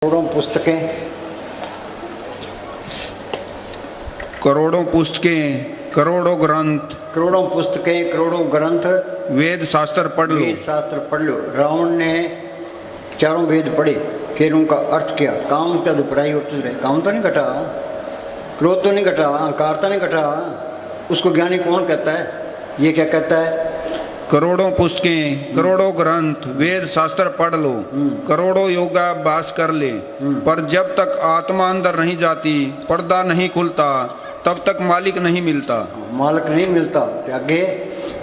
करोड़ों पुस्तकें करोड़ों ग्रंथ, करोड़ों ग्रंथ, वेद शास्त्र पढ़ लो। वेद शास्त्र पढ़ लो। रावण ने चारों वेद पढ़े, फिर उनका अर्थ क्या? काम का दुपराई होती रहे, काम तो नहीं घटा, क्रोध तो नहीं घटा, अहंकार तो नहीं घटा। उसको ज्ञानी कौन कहता है? ये क्या कहता है? करोड़ों पुस्तकें, करोड़ों ग्रंथ, वेद शास्त्र पढ़ लो, करोड़ों योगाभ्यास कर ले, पर जब तक आत्मा अंदर नहीं जाती, पर्दा नहीं खुलता, तब तक मालिक नहीं मिलता। मालिक नहीं मिलता। तो आगे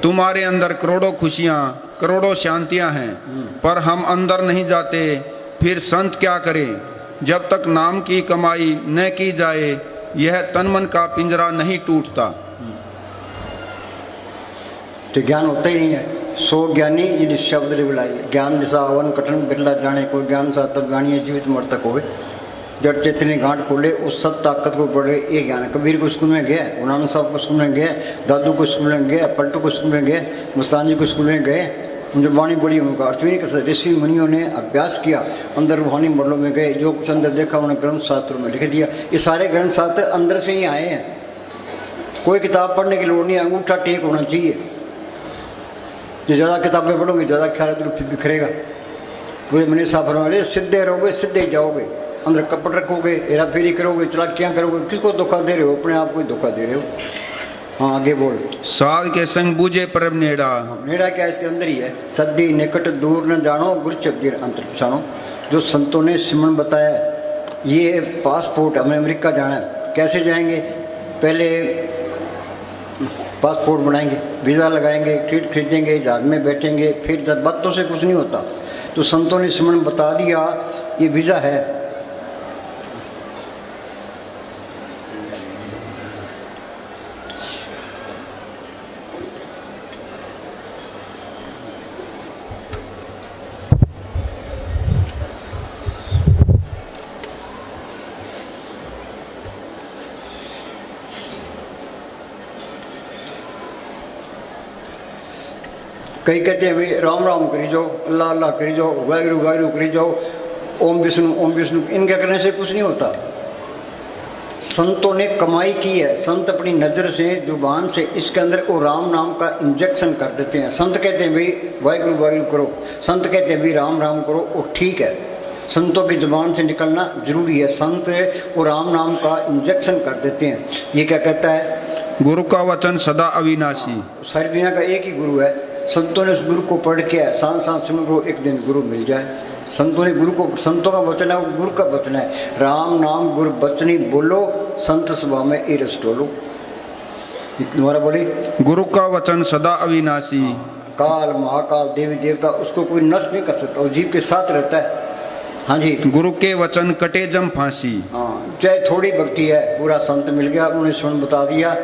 तुम्हारे अंदर करोड़ों खुशियां, करोड़ों शांतियां हैं, पर हम अंदर नहीं जाते, फिर संत क्या करें? जब तक नाम की कमाई न की जाए, यह तन मन का पिंजरा नहीं टूटता। तो ज्ञान होता ही नहीं है। सो ज्ञानी जिन शब्द ने बुलाई, ज्ञान दिशा अवन कठिन बिरला जाने, कोई ज्ञान सा तब जानिए जीवित मरतक होवे। जब चेतने गांठ खोले उस सब ताकत को बढ़े, ये ज्ञान है। कबीर को स्कूल में गया, गुरु साहब को स्कूल में गया, दादू को स्कूल में गया, पलटू को स्कूल में गया, मुस्तानी को स्कूल में गए, जो वाणी बड़ी उनका अर्थ भी नहीं कर सकते। ऋषि मुनियों ने अभ्यास किया, अंदर रूहानी मंडलों में गए, जो कुछ अंदर देखा उन्हें ग्रंथ शास्त्रों में लिख दिया। ये सारे ग्रंथ शास्त्र अंदर से ही आए हैं, कोई किताब पढ़ने की लोड़ नहीं है, अंगूठा टेक होना चाहिए। जो ज़्यादा किताबें पढ़ोगे ज़्यादा ख्याल बिखरेगा। पूरे मनी साहब फरमाते सीधे रहोगे सीधे ही जाओगे, अंदर कपट रखोगे, हेरा फेरी करोगे, चलाकियाँ करोगे, किसको धोखा दे रहे हो? अपने आप को ही धोखा दे रहे हो। हाँ आगे बोल। साध के संग बूझे परम नेड़ा। नेड़ा क्या इसके अंदर ही है। सदी निकट दूर न जानो, गुरु चबदीर अंतर पछानो। जो संतों ने सिमरन बताया, ये पासपोर्ट, हमें अमेरिका जाना है, कैसे जाएंगे? पहले पासपोर्ट बनाएंगे, वीज़ा लगाएंगे, टिकट खरीदेंगे, जहाज में बैठेंगे, फिर बातों से कुछ नहीं होता। तो संतों ने सिमरन बता दिया, ये वीज़ा है। कई कहते हैं भाई राम राम करी जाओ, अल्लाह अल्लाह करी जाओ, वाहिगुरु वाहिगुरु करी जाओ, ओम विष्णु, इनके करने से कुछ नहीं होता। संतों ने कमाई की है। संत अपनी नज़र से, जुबान से इसके अंदर वो राम नाम का इंजेक्शन कर देते हैं। संत कहते हैं भाई वाहिगुरु वाहिगुरु करो, संत कहते हैं भाई राम राम करो, वो ठीक है, संतों की जुबान से निकलना जरूरी है। संत वो राम नाम का इंजेक्शन कर देते हैं। ये क्या कहता है? गुरु का वचन सदा अविनाशी। सारी दुनिया का एक ही गुरु है। संतों ने उस गुरु को पढ़ के सांस सांस सिमर को एक दिन गुरु मिल जाए। संतों ने गुरु को, संतों का वचन है, वो गुरु का वचन है। राम नाम गुरु बचनी बोलो, संत सभा में ए रस टोलो। दोबारा बोली, गुरु का वचन सदा अविनाशी। काल महाकाल देवी देवता उसको कोई नष्ट नहीं कर सकता, वो जीव के साथ रहता है। हाँ जी, गुरु के वचन कटे जम फांसी। हाँ, चाहे थोड़ी भक्ति है, पूरा संत मिल गया, उन्होंने स्वर्ण बता दिया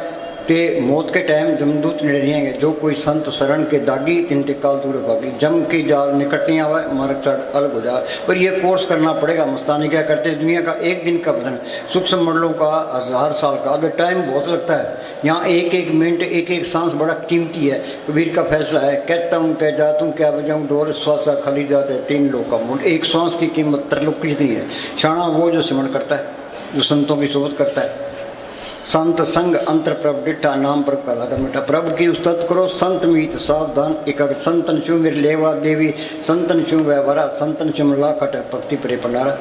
ते मौत के टाइम जमदूत नेड़े नहीं आएंगे। जो कोई संत शरण के दागी, तिनते काल दूर भागी। जम की जाल निकट नहीं आवा, मार्ग चढ़ अलग हो जाए। पर ये कोर्स करना पड़ेगा। मस्तानी क्या करते हैं? दुनिया का एक दिन का बदन, सूक्ष्म मंडलों का 1000 साल का। अगर टाइम बहुत लगता है, यहाँ एक एक मिनट, एक एक सांस बड़ा कीमती है। कबीर का फैसला है, कहता हूँ कह जाता हूँ, क्या बजाऊँ डोर श्वासा खाली जाता है, 3 लोग का मूल। एक श्वास की कीमत त्रलोक की नहीं है। शाणा वो जो सिमरण करता है, जो संतों की सोबत करता है। संत संग अंतर प्रभ डिठा, नाम प्रभ का लगा मिठा। प्रभ की उस्तत करो संत मीत सावधान, एक संतन शु मेरे लेवा देवी, संतन शु व्यवहारा, संतन शु लाखट भक्ति परे पंडारा।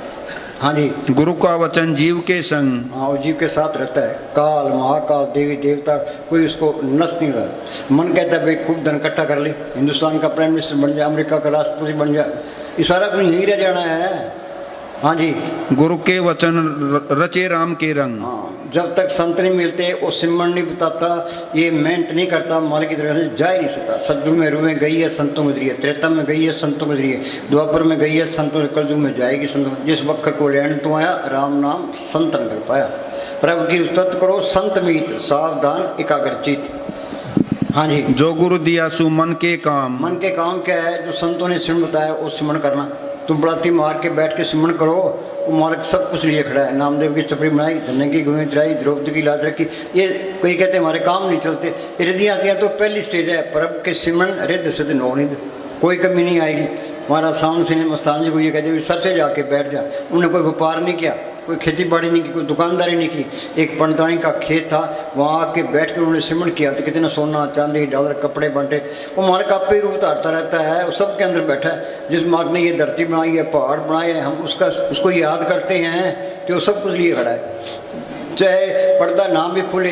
हाँ जी, गुरु का वचन जीव के संग। हाँ, वो जीव के साथ रहता है। काल महाकाल देवी देवता कोई उसको नष्ट नहीं रहा। मन कहता है भाई खूब धन इकट्ठा कर ली, हिंदुस्तान का प्राइम मिनिस्टर बन जाए, अमेरिका का राष्ट्रपति बन जाए, ये सारा कुछ यहीं रह जाना है। हाँ जी, गुरु के वचन रचे राम के रंग। हाँ, जब तक संत नहीं मिलते, वो सिमरन नहीं बताता, ये मेहनत नहीं करता, मालिक की तरह से जा ही नहीं सकता। सज्जू में रुएं गई है, संतों के जरिए। त्रेता में गई है, संतों के जरिए। द्वापर में गई है, संतों के। कलयुग में जाएगी संतों। जिस वक्त को लेने तो आया, राम नाम संतन कर पाया। प्रभु की उस्तत करो संत मीत, सावधान एकाग्र चित। हाँ जी, जो गुरु दिया सु मन के काम। मन के काम क्या है? जो संतों ने सिमरन बताया वो सिमरन करना। तुम बड़ाती मार के बैठ के सिमरन करो, वो मार्ग सब कुछ लिए खड़ा है। नामदेव की चपड़ी बनाई, धन्य की गुमें चढ़ाई, द्रौपदी की लाज रखी। ये कोई कहते हैं हमारे काम नहीं चलते। रिद्धियाँ आती हैं तो पहली स्टेज है। प्रभु के सिमरन रिद्ध सिद्ध नौनिध, कोई कमी नहीं आएगी। महाराज सामने से ने मस्तान जी को ये कहते सर से जाके बैठ जा। उन्होंने कोई व्यापार नहीं किया, कोई खेती बाड़ी नहीं की, कोई दुकानदारी नहीं की। एक पंडतानी का खेत था, वहाँ आके बैठ कर उन्होंने सिमरण किया। तो कितना सोना चांदी डॉलर कपड़े बांटे। वो मालिक आप पे रूप धारता रहता है, वो सबके अंदर बैठा है। जिस मालिक ने ये धरती बनाई है, पहाड़ बनाए हैं, हम उसको याद करते हैं तो वो सब कुछ लिए खड़ा है। चाहे पर्दा नाम भी खुले,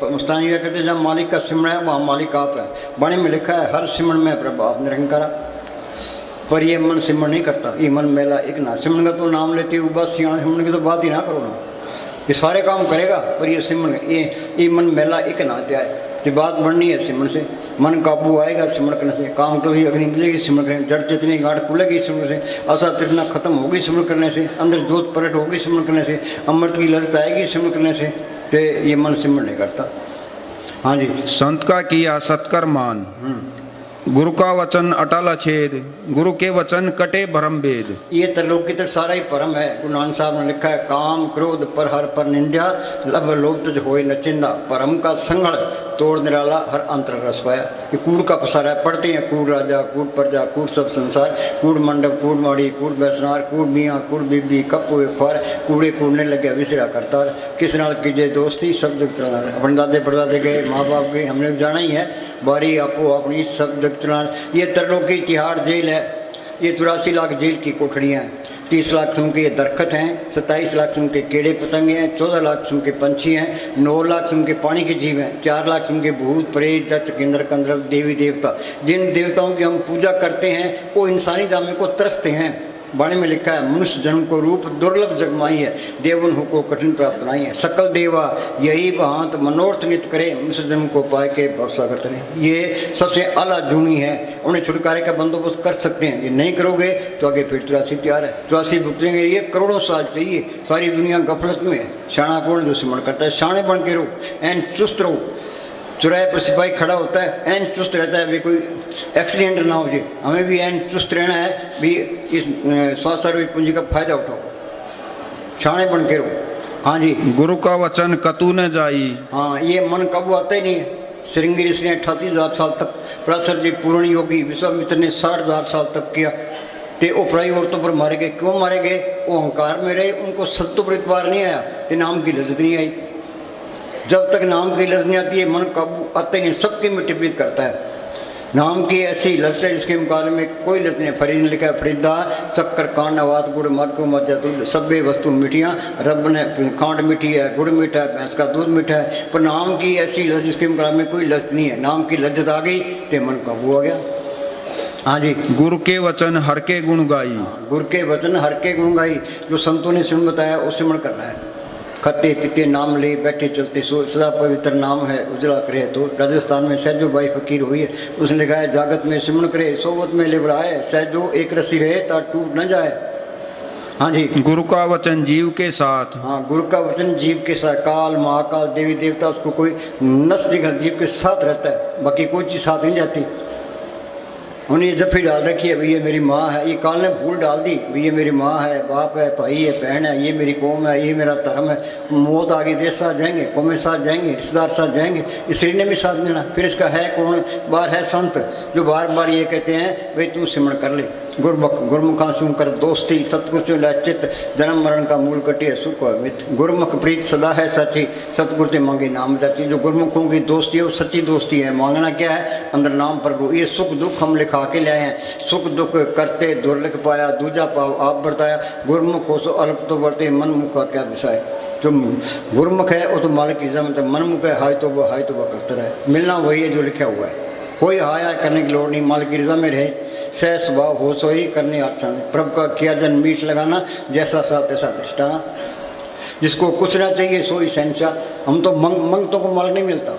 मुस्तानी क्या कहते जहाँ मालिक का सिमरण है वहाँ मालिक आप है। वाणी में लिखा है हर सिमरण में प्रभाव निरंकारा, पर ये मन सिमरण नहीं करता। ये मन मेला एक ना सिमरण का तो नाम लेते हो बस, यहाँ सिमरण की तो बात ही ना करो ना। ये सारे काम करेगा पर ये सिमरण ये मन मेला एक ना जाए। ये बात बढ़नी है सिमरण से, मन काबू आएगा सिमरण करने से। काम तो ही अग्नि मिलेगी सिमरण करने, जड़ चेतनी गांठ खुलेगी सिमरण से, आशा तृष्णा खत्म होगी सिमरण करने से, अंदर जोत प्रकट होगी सिमरण करने से, अमृत की लज्जत आएगी सिमरण करने से। तो ये मन सिमरण नहीं करता। हाँ जी। संत का किया सत्कर मान, गुरु का वचन अटल अछेद, गुरु के वचन कटे भरम भेद। ये तरलोकी तक सारा ही परम है। गुरु नानक साहब ने लिखा है काम क्रोध पर हर पर निंदा, लब लोभ तुझ होए न चिंदा, परम का संगड़ तोड़ निराला हर अंतर रस पाया। ये कूड़ का पसारा है, पढ़ते हैं कूड़ राजा कूड़ प्रजा कूड़ सब संसार, कूड़ मंडप कूड़ माड़ी कूड़ बैसनार, कूड़ मियाँ कूड़ बीबी कप हुए ख्वार, कूड़े कूड़ने लगे विसरा करतार, किस नाल कीजिए दोस्ती सब जग चलाना। अपने दादे परदादे गए, माँ बाप गए, हमने जाना ही है, बारी आपो अपनी सब जग चलाना। ये तरलोकी तिहाड़ जेल है। ये 84 लाख जेल की कोठड़ियाँ हैं। 30 लाख किस्म के दरख्त हैं, 27 लाख किस्म के कीड़े पतंगे हैं, 14 लाख किस्म के पंछी हैं, 9 लाख किस्म के पानी के जीव हैं, 4 लाख किस्म के भूत प्रेत दत्त केंद्र कंदरव देवी देवता। जिन देवताओं की हम पूजा करते हैं वो इंसानी जामे को तरसते हैं। वाणी में लिखा है मनुष्य जन्म को रूप दुर्लभ जगमाई है, देवन हो को कठिन प्राप्त नहीं है। सकल देवा यही भांत मनोर्थ नित करे, मनुष्य जन्म को पाए के भवसागर तरे। ये सबसे आला जूनी है, उन्हें छुटकारे का बंदोबस्त कर सकते हैं। ये नहीं करोगे तो आगे फिर 83 तैयार है, 83 भुगतेंगे। ये करोड़ों साल चाहिए। सारी दुनिया गफलत में है। शाना कौन जो सिमरण करता है, शाने बन के रहो, एन चुस्त रहो। चुराहे पर सिपाही खड़ा होता है, एन चुस्त रहता है भी कोई एक्सीडेंट ना हो जाए। हमें भी एन चुस्त रहना है भी इस स्वास्थ्य सर्विस पूंजी का फायदा उठाओ, शाने बन के रहो। हाँ जी। गुरु का वचन कतू न जाई। हाँ, ये मन काबू आता ही नहीं है। श्रृंगी ऋषि ने 88,000 साल तक, पराशर जी पूर्ण योगी विश्वामित्र ने 60,000 साल तक किया। ते वो पराई औरतों पर मारे गए। क्यों मारे गए? वो अहंकार में रहे, उनको सत्व पर इतबार नहीं आया, ते नाम की लज्जत नहीं आई। जब तक नाम की लज्जत नहीं आती है मन काबू आते नहीं, सबकी मिट्टी प्रीत करता है। नाम की ऐसी लज्जत है जिसके मुकाबले में कोई लज्जत नहीं। फरीद ने लिखा है फरीदा शक्कर कांड नवात गुड़ मक्खू मज्जा दूध सभ्य वस्तु मीठियाँ, रब ने खांड मीठी है, गुड़ मीठा है, भैंस का दूध मीठा है। पर नाम की ऐसी लज्जत जिसके मुकाबले में कोई लज्जत नहीं है। नाम की लज्जत आ गई तो मन काबू आ गया। हाँ जी। गुरु के वचन हर के गुण गाई। गुरु के वचन हर के गुण गाई। जो संतों ने सिमरण बताया उस सिमरण करना है। खते पीते नाम ले बैठे चलते सो, सदा पवित्र नाम है उजला करे तो। राजस्थान में सहजो बाई फकीर हुई है, उसने लिखा है जागत में सिमरण करे सोबत में ले बुलाए, सहजो एक रसी रहे ता टूट न जाए। हाँ जी। गुरु का वचन जीव के साथ। हाँ, गुरु का वचन जीव के साथ। काल महाकाल देवी देवता उसको कोई नस जगह जीव के साथ रहता है, बाकी कोई चीज़ साथ नहीं जाती। उन्हें जफ्फी डाल रखी है भाई ये मेरी माँ है, ये काल ने फूल डाल दी भाई ये मेरी माँ है, बाप है, भाई है, बहन है, ये मेरी कौम है, ये मेरा धर्म है। मौत आगे देश साथ जाएंगे, कौमें साथ जाएंगे, रिश्तेदार साथ जाएंगे, इस शरीर ने भी साथ देना। फिर इसका है कौन? बार है संत जो बार बार ये कहते हैं भाई तू सिमरण कर ले। गुरमुखा सुन कर दोस्ती सतगुरु चित, जन्म मरण का मूल कटिए सुख अमित। गुरमुख प्रीत सदा है सच्ची, सतगुरु से मांगे नाम जाती। जो गुरमुखों की दोस्ती है वो सच्ची दोस्ती है। मांगना क्या है? अंदर नाम प्रभु। ये सुख दुख हम लिखा के ले आए हैं। सुख दुख करते दुर्लिख पाया, दूजा पाव आप बरताया। गुरमुख हो सो अल्प तो बरते, मन मुख का क्या विषय। जो गुरमुख है वो तो मालिक की जमत है, मनमुख है हाय तो वह करता रहे। मिलना वही है जो लिखा हुआ है। कोई हाया करने की लोड़ नहीं, मालिक की रजा में रहे। सह स्वभाव हो सोई करने आठा। प्रभु का किया जन मीठ लगाना, जैसा सा तैसा दृष्टाना। जिसको कुछ ना चाहिए सोई सहनशाह। हम तो मंगतों को माल नहीं मिलता।